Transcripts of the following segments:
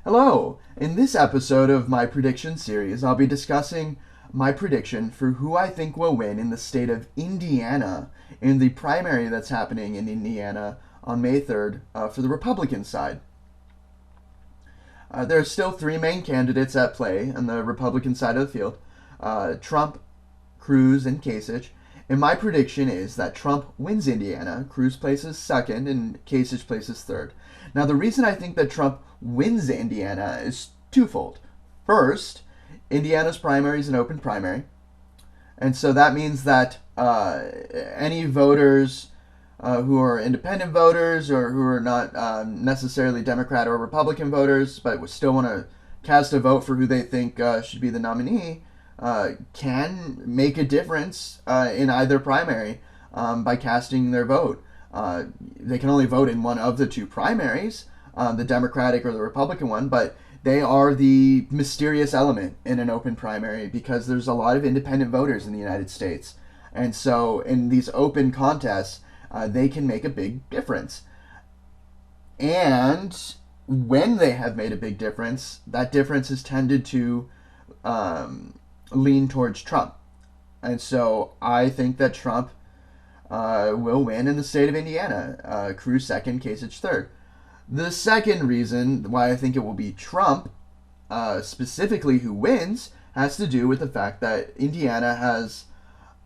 Hello! In this episode of my prediction series, I'll be discussing my prediction for who I think will win in the state of Indiana in the primary that's happening in Indiana on May 3rd for the Republican side. There are still three main candidates at play on the Republican side of the field: Trump, Cruz, and Kasich. And my prediction is that Trump wins Indiana, Cruz places second, and Kasich places third. Now, the reason I think that Trump wins Indiana is twofold. First, Indiana's primary is an open primary, and so that means that any voters who are independent voters or who are not necessarily Democrat or Republican voters but still want to cast a vote for who they think should be the nominee can make a difference in either primary by casting their vote. They can only vote in one of the two primaries, the Democratic or the Republican one, but they are the mysterious element in an open primary because there's a lot of independent voters in the United States. And so in these open contests, they can make a big difference. And when they have made a big difference, that difference has tended to lean towards Trump. And so I think that Trump will win in the state of Indiana. Cruz second, Kasich third. The second reason why I think it will be Trump, specifically who wins, has to do with the fact that Indiana has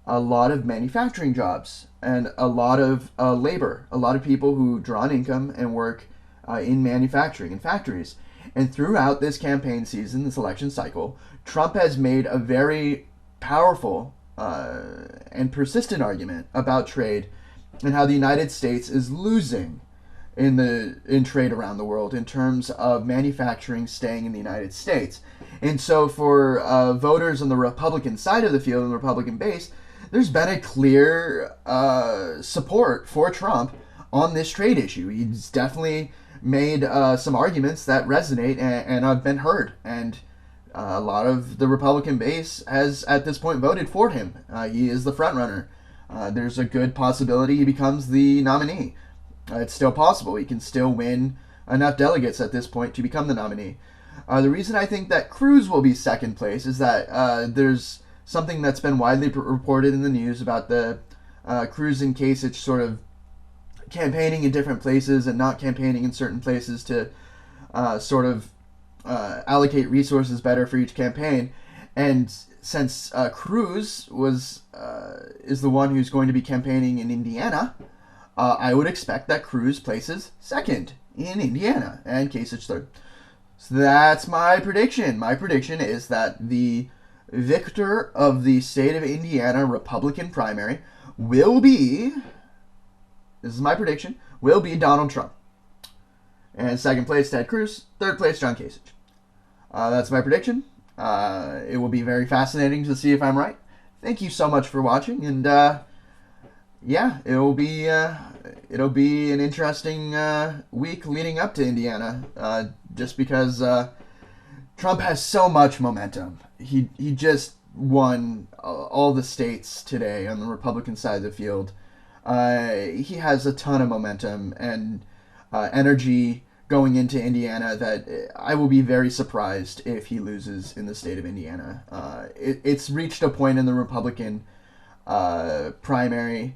a lot of manufacturing jobs and a lot of labor, a lot of people who draw an income and work in manufacturing and factories. And throughout this campaign season, this election cycle, Trump has made a very powerful and persistent argument about trade and how the United States is losing in trade around the world in terms of manufacturing staying in the United States. And so for voters on the Republican side of the field, and the Republican base, there's been a clear support for Trump on this trade issue. He's definitely made some arguments that resonate and have been heard. And a lot of the Republican base has, at this point, voted for him. He is the front runner. There's a good possibility he becomes the nominee. It's still possible. He can still win enough delegates at this point to become the nominee. The reason I think that Cruz will be second place is that there's something that's been widely reported in the news about the Cruz and Kasich sort of campaigning in different places and not campaigning in certain places to sort of allocate resources better for each campaign. And since Cruz is the one who's going to be campaigning in Indiana, I would expect that Cruz places second in Indiana and Kasich third. So that's my prediction. My prediction is that the victor of the state of Indiana Republican primary will be, this is my prediction, will be Donald Trump. And second place, Ted Cruz. Third place, John Kasich. That's my prediction. It will be very fascinating to see if I'm right. Thank you so much for watching, and yeah, it'll be an interesting week leading up to Indiana, just because Trump has so much momentum. He just won all the states today on the Republican side of the field. He has a ton of momentum and energy going into Indiana that I will be very surprised if he loses in the state of Indiana. It's reached a point in the Republican primary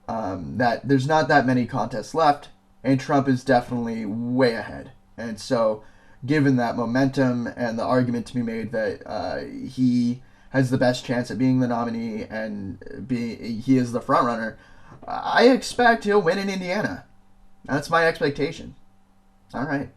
that there's not that many contests left, and Trump is definitely way ahead. And so, given that momentum and the argument to be made that he has the best chance at being the nominee and he is the front runner, I expect he'll win in Indiana. That's my expectation. All right.